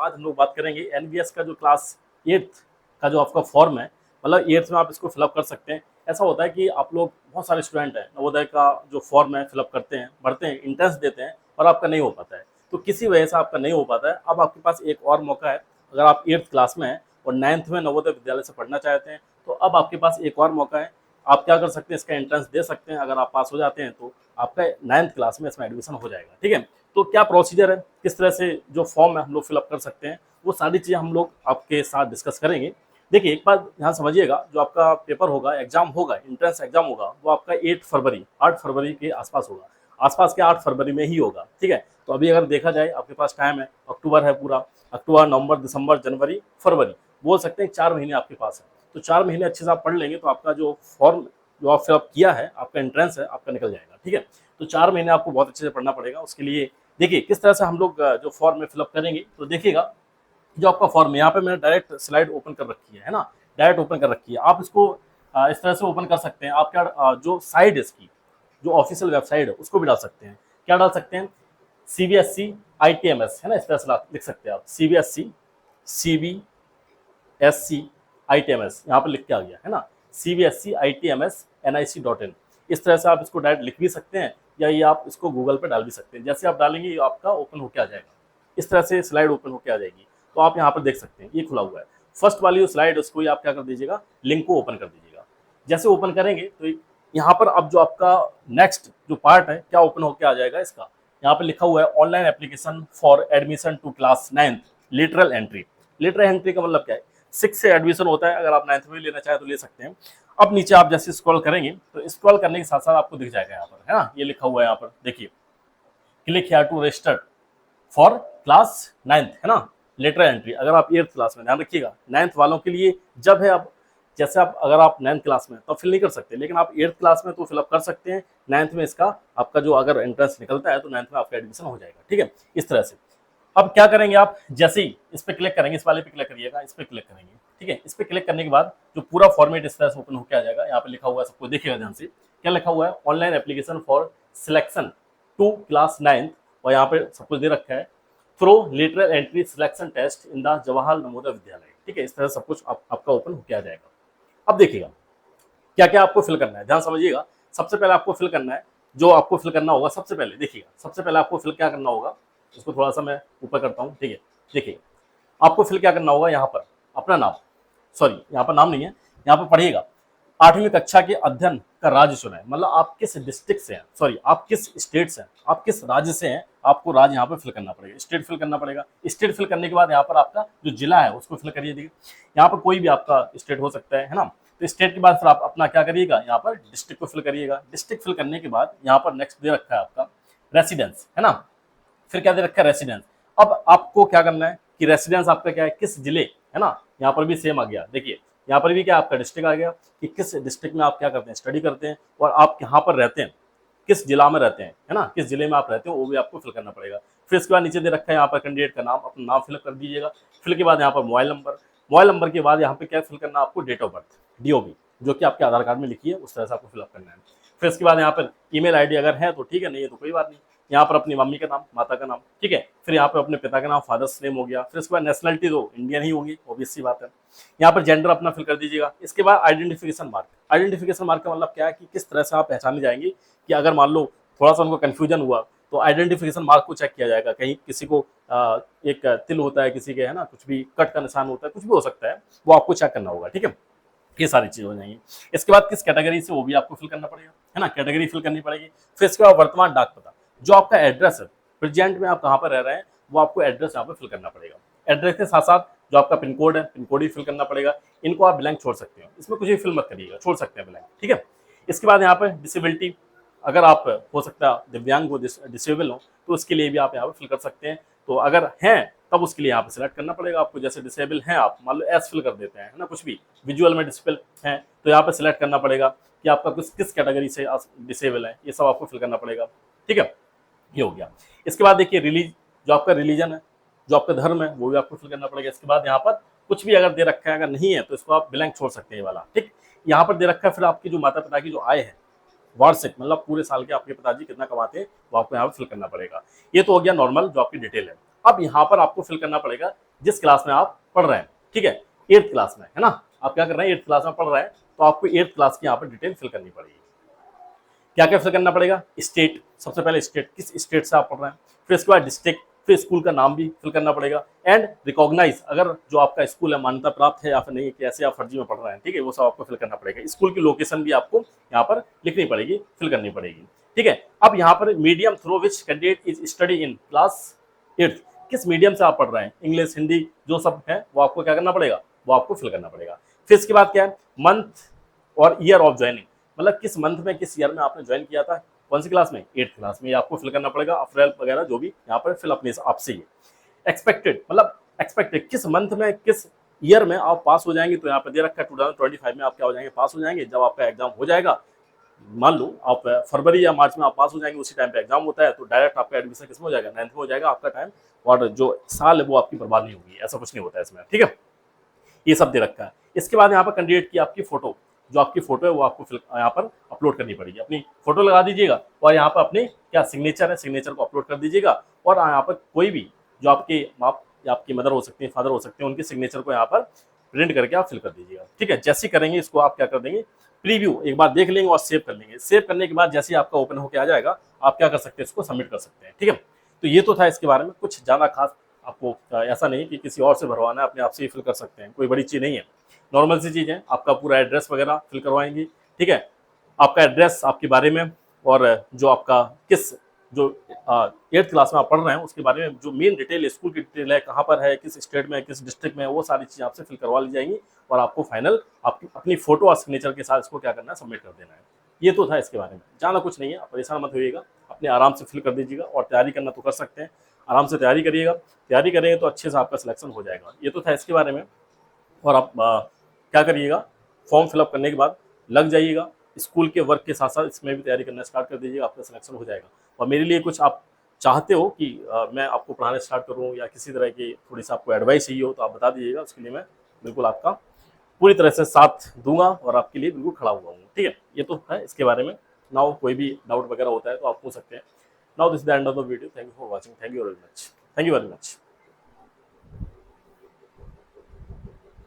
आज हम लोग बात करेंगे एनवीएस का जो क्लास 8th का जो आपका फॉर्म है, मतलब 8th में आप इसको फिलअप कर सकते हैं। ऐसा होता है कि आप लोग बहुत सारे स्टूडेंट हैं, नवोदय का जो फॉर्म है फिलअप करते हैं, भरते हैं, इंट्रेंस देते हैं और आपका नहीं हो पाता है। तो किसी वजह से आपका नहीं हो पाता है, अब आपके पास एक और मौका है। अगर आप 8th क्लास में हैं और 9th में नवोदय विद्यालय से पढ़ना चाहते हैं तो अब आपके पास एक और मौका है। आप क्या कर सकते हैं, इसका एंट्रेंस दे सकते हैं। अगर आप पास हो जाते हैं तो आपका 9th क्लास में इसमें एडमिशन हो जाएगा। ठीक है, तो क्या प्रोसीजर है, किस तरह से जो फॉर्म है हम लोग फिलअप कर सकते हैं, वो सारी चीज़ें हम लोग आपके साथ डिस्कस करेंगे। देखिए, एक बात यहाँ समझिएगा, जो आपका पेपर होगा, एग्जाम होगा, एंट्रेंस एग्जाम होगा, वो आपका 8 फरवरी के आसपास होगा, आसपास के 8 फरवरी में ही होगा। ठीक है, तो अभी अगर देखा जाए आपके पास टाइम है, अक्टूबर है पूरा, अक्टूबर, नवंबर, दिसंबर, जनवरी, फरवरी, बोल सकते हैं 4 महीने आपके पास है। तो 4 महीने अच्छे से आप पढ़ लेंगे तो आपका जो फॉर्म जो आप फिलअप किया है, आपका एंट्रेंस है, आपका निकल जाएगा। ठीक है, तो 4 महीने आपको बहुत अच्छे से पढ़ना पड़ेगा। उसके लिए देखिए किस तरह से हम लोग जो फॉर्म में फिलअप करेंगे, तो देखिएगा जो आपका फॉर्म है, यहाँ पे मैंने डायरेक्ट स्लाइड ओपन कर रखी है ना, डायरेक्ट ओपन कर रखी है। आप इसको इस तरह से ओपन कर सकते हैं। आप क्या जो साइड है इसकी, जो ऑफिशियल वेबसाइट है, उसको भी डाल सकते हैं। क्या डाल सकते हैं, CBSE ITMS है ना, इस तरह से लिख सकते हैं आप, CBSE ITMS, यहाँ पर लिख के आ गया है ना, CBSE ITMS nic.in। इस तरह से आप इसको डायरेक्ट लिख भी सकते हैं या ये आप इसको गूगल पे डाल भी सकते हैं। जैसे आप डालेंगे ये आपका ओपन होकर आ जाएगा, इस तरह से स्लाइड ओपन होकर आ जाएगी। तो आप यहाँ पर देख सकते हैं, ये खुला हुआ है। फर्स्ट वाली जो स्लाइड है उसको ही आप क्या कर दीजिएगा, लिंक को ओपन कर दीजिएगा। जैसे ओपन करेंगे तो यहाँ पर अब जो आपका नेक्स्ट जो पार्ट है क्या ओपन होकर आ जाएगा, इसका यहाँ पर लिखा हुआ है online application for admission to class 9th literal entry. Literal entry का मतलब क्या है, 6 से एडमिशन होता है, अगर आप 9th में लेना चाहे तो ले सकते हैं। अब नीचे आप जैसे स्क्रॉल करेंगे तो स्क्रॉल करने के साथ साथ आपको दिख जाएगा यहाँ पर, है ना, ये लिखा हुआ है यहाँ पर, देखिए, click here to register for class 9th, है ना, लेटर एंट्री। अगर आप 8th क्लास में, ध्यान रखिएगा 9th वालों के लिए जब है, अब जैसे आप अगर आप 9th क्लास में तो फिल नहीं कर सकते, लेकिन आप 8th क्लास में तो फिलअप कर सकते हैं। 9th में इसका आपका जो अगर एंट्रेंस निकलता है तो 9th में आपका एडमिशन हो जाएगा। ठीक है, इस तरह से। अब क्या करेंगे आप, जैसे ही इस पर क्लिक करेंगे, इस वाले पे क्लिक करिएगा, इस पर क्लिक करेंगे। ठीक है, इस पर क्लिक करने के बाद जो पूरा फॉर्मेट इस तरह से ओपन होकर आ जाएगा। यहाँ पे लिखा हुआ है, सबको देखिएगा ध्यान से, क्या लिखा हुआ है, online application for selection to class 9th, और यहाँ पे सब कुछ दे रखा है, through lateral entry selection test in the Jawahar Navodaya Vidyalaya. ठीक है, इस तरह सब कुछ आपका ओपन होकर आ जाएगा। अब देखिएगा क्या क्या आपको फिल करना है, ध्यान समझिएगा। सबसे पहले आपको फिल करना है, जो आपको फिल करना होगा, सबसे पहले देखिएगा, सबसे पहले आपको फिल क्या करना होगा, इसको थोड़ा सा मैं ऊपर करता हूँ। ठीक है, देखिए आपको फिल क्या करना होगा, यहाँ पर अपना नाम, सॉरी यहाँ पर नाम नहीं है, यहाँ पर पढ़िएगा 8वीं कक्षा के अध्ययन का राज्य चुना है, मतलब आप किस डिस्ट्रिक्ट से हैं, सॉरी आप किस स्टेट से हैं, आप किस राज्य से हैं, आपको राज्य यहाँ पर फिल करना पड़ेगा, स्टेट फिल करना पड़ेगा। स्टेट फिल करने के बाद यहाँ पर आपका जो जिला है उसको फिल करिए। देखिए यहाँ पर कोई भी आपका स्टेट हो सकता है ना, तो स्टेट के बाद फिर आप अपना क्या करिएगा, यहाँ पर डिस्ट्रिक्ट को फिल करिएगा। डिस्ट्रिक्ट फिल करने के बाद यहाँ पर नेक्स्ट दे रखा है आपका रेसिडेंस, है ना, फिर क्या दे रखा है, रेसिडेंस। अब आपको क्या करना है कि रेसिडेंस आपका क्या है, किस जिले, है ना, यहाँ पर भी सेम आ गया। देखिए यहाँ पर भी क्या आपका डिस्ट्रिक्ट आ गया कि किस डिस्ट्रिक्ट में आप क्या करते हैं, स्टडी करते हैं, और आप यहाँ पर रहते हैं, किस जिला में रहते हैं, है ना, किस जिले में आप रहते हैं, वो भी आपको फिल करना पड़ेगा। फिर इसके बाद नीचे दे रखा है यहाँ पर कैंडिडेट का नाम, अपना नाम फिल कर दीजिएगा। फिल के बाद यहाँ पर मोबाइल नंबर, मोबाइल नंबर के बाद यहाँ पे क्या फिल करना है आपको, डेट ऑफ बर्थ, DOB, जो कि आपके आधार कार्ड में लिखी है, उस तरह से आपको फिलअप करना है। फिर इसके बाद यहाँ पर ईमेल ID अगर है तो ठीक है, नहीं है तो कोई बात नहीं। यहाँ पर अपनी मम्मी का नाम, माता का नाम, ठीक है। फिर यहाँ पर अपने पिता का नाम, फादर्स नेम हो गया। फिर इसके बाद नेशनलिटी तो इंडियन ही होगी, ऑब्वियस सी बात है। यहाँ पर जेंडर अपना फिल कर दीजिएगा। इसके बाद आइडेंटिफिकेशन मार्क, आइडेंटिफिकेशन मार्क का मतलब क्या है कि किस तरह से आप पहचाने जाएंगे, कि अगर मान लो थोड़ा सा उनको कन्फ्यूजन हुआ तो आइडेंटिफिकेशन मार्क को चेक किया जाएगा। कहीं किसी को एक तिल होता है, किसी के, है ना, कुछ भी कट का निशान होता है, कुछ भी हो सकता है, वो आपको चेक करना होगा। ठीक है, ये सारी चीज़ हो जाएंगी। इसके बाद किस कैटेगरी से, वो भी आपको फिल करना पड़ेगा, है ना, कैटेगरी फिल करनी पड़ेगी। फिर इसके बाद वर्तमान डाक पता, जो आपका एड्रेस है, प्रेजेंट में आप कहाँ पर रह रहे हैं, वो आपको एड्रेस यहाँ पर फिल करना पड़ेगा। एड्रेस के साथ साथ जो आपका पिन कोड है, पिन कोड भी फिल करना पड़ेगा। इनको आप ब्लैंक छोड़ सकते हो, इसमें कुछ भी फिल मत करिएगा, छोड़ सकते हैं ब्लैंक। ठीक है, इसके बाद यहाँ पर डिसेबिलिटी, अगर आप हो सकता है दिव्यांग हो, डिसेबल हो, तो उसके लिए भी आप यहाँ पर फिल कर सकते हैं। तो अगर हैं तब उसके लिए यहाँ पे सिलेक्ट करना पड़ेगा आपको। जैसे डिसेबल हैं आप, मान लो एस फिल कर देते हैं, है ना, कुछ भी विजुअल में डिसेबल हैं, तो यहाँ पे सिलेक्ट करना पड़ेगा कि आपका किस कैटेगरी से डिसेबल है, ये सब आपको फिल करना पड़ेगा। ठीक है, ये हो गया। इसके बाद देखिए रिलीज, जो आपका रिलीजन है, जो आपका धर्म है, वो भी आपको फिल करना पड़ेगा। इसके बाद यहाँ पर कुछ भी अगर दे रखा है, अगर नहीं है तो इसको आप ब्लैंक छोड़ सकते हैं, ये वाला। ठीक, यहाँ पर दे रखा है फिर आपकी जो माता पिता की जो आय है, वार्षिक, मतलब पूरे साल के आपके पिताजी कितना कमाते हैं, वो आपको यहाँ पर फिल करना पड़ेगा। ये तो हो गया नॉर्मल जो आपकी डिटेल है। अब यहाँ पर आपको फिल करना पड़ेगा जिस क्लास में आप पढ़ रहे हैं, ठीक है, 8th क्लास में, है ना, आप क्या कर रहे हैं 8th क्लास में पढ़ रहे हैं, तो आपको 8th क्लास की यहाँ पर डिटेल फिल करनी पड़ेगी। क्या क्या फिल करना पड़ेगा? स्टेट, सबसे पहले स्टेट, किस स्टेट से आप पढ़ रहे हैं, फिर इसके बाद डिस्ट्रिक्ट, फिर स्कूल का नाम भी फिल करना पड़ेगा, एंड रिकॉग्नाइज, अगर जो आपका स्कूल है मान्यता प्राप्त है या फिर नहीं, कैसे आप फर्जी में पढ़ रहे हैं, ठीक है, वो सब आपको फिल करना पड़ेगा। स्कूल की लोकेशन भी आपको यहाँ पर लिखनी पड़ेगी, फिल करनी पड़ेगी, ठीक है। अब यहाँ पर medium through which candidate is study in class 8th, किस मीडियम से आप पढ़ रहे हैं, इंग्लिश, हिंदी, जो सब है वो आपको क्या करना पड़ेगा, वो आपको फिल करना पड़ेगा। फिर इसके बाद क्या है, मंथ और ईयर ऑफ ज्वाइनिंग, मतलब किस मंथ में, किस ईयर में आपने ज्वाइन किया था, कौन सी क्लास में, 8th क्लास में, ये आपको फिल करना पड़ेगा। अप्रैल वगैरह जो भी यहाँ पर फिल अपने हिसाब से ही। एक्सपेक्टेड, मतलब एक्सपेक्टेड किस मंथ में, किस ईयर में आप पास हो जाएंगे, तो यहाँ पर दे रखा है 2025 में आप क्या हो जाएंगे, पास हो जाएंगे। जब आपका एग्जाम हो जाएगा, मान लो आप फरवरी या मार्च में आप पास हो जाएंगे, उसी टाइम पे एग्जाम होता है, तो डायरेक्ट आपका एडमिशन किसमें हो जाएगा, 9th में हो जाएगा आपका टाइम, और जो साल है वो आपकी बर्बाद नहीं होगी, ऐसा कुछ नहीं होता है इसमें, ठीक है। ये सब दे रखा है। इसके बाद यहाँ पर कैंडिडेट की आपकी फोटो, जो आपकी फोटो है वो आपको यहाँ पर अपलोड करनी पड़ेगी, अपनी फोटो लगा दीजिएगा, और यहाँ पर अपने क्या सिग्नेचर है, सिग्नेचर को अपलोड कर दीजिएगा, और यहाँ पर कोई भी जो आपके बाप या आपकी मदर हो सकती है, फादर हो सकते हैं, उनके सिग्नेचर को यहाँ पर प्रिंट करके आप फिल कर दीजिएगा, ठीक है। जैसे करेंगे इसको आप क्या कर देंगे, प्रीव्यू एक बार देख लेंगे और सेव कर लेंगे। सेव करने के बाद जैसे ही आपका ओपन होकर आ जाएगा, आप क्या कर सकते हैं, इसको सबमिट कर सकते हैं, ठीक है। तो ये तो था इसके बारे में, कुछ ज़्यादा खास आपको ऐसा नहीं कि किसी और से भरवाना है, अपने आप से ही फिल कर सकते हैं, कोई बड़ी चीज़ नहीं है, नॉर्मल सी चीज़ है। आपका पूरा एड्रेस वगैरह फिल करवाएंगे, ठीक है, आपका एड्रेस, आपके बारे में, और जो आपका किस, जो 8th क्लास में आप पढ़ रहे हैं उसके बारे में जो मेन डिटेल, स्कूल की डिटेल है, कहाँ पर है, किस स्टेट में, किस डिस्ट्रिक्ट में, वो सारी चीज़ें आपसे फिल करवा ली जाएंगी, और आपको फाइनल आपकी अपनी फोटो और सिग्नेचर के साथ इसको क्या करना है, सबमिट कर देना है। ये तो था इसके बारे में, ज़्यादा कुछ नहीं है, आप परेशान मत होइएगा, अपने आराम से फिल कर दीजिएगा, और तैयारी करना तो कर सकते हैं, आराम से तैयारी करिएगा, तैयारी करेंगे तो अच्छे से आपका सिलेक्शन हो जाएगा। ये तो था इसके बारे में। और आप क्या करिएगा, फॉर्म फिलअप करने के बाद लग जाइएगा, स्कूल के वर्क के साथ साथ इसमें भी तैयारी करना स्टार्ट कर दीजिएगा, आपका सिलेक्शन हो जाएगा। और मेरे लिए कुछ आप चाहते हो कि मैं आपको पढ़ाना स्टार्ट करूं, या किसी तरह की थोड़ी सी आपको एडवाइस चाहिए हो, तो आप बता दीजिएगा, उसके लिए मैं बिल्कुल आपका पूरी तरह से साथ दूंगा और आपके लिए बिल्कुल खड़ा हुआ हूँ, ठीक है। ये तो है इसके बारे में। नाउ कोई भी डाउट वगैरह होता है तो आप पूछ सकते हैं। Now this is the end of the video, thank you for watching, thank you very much, thank you very much.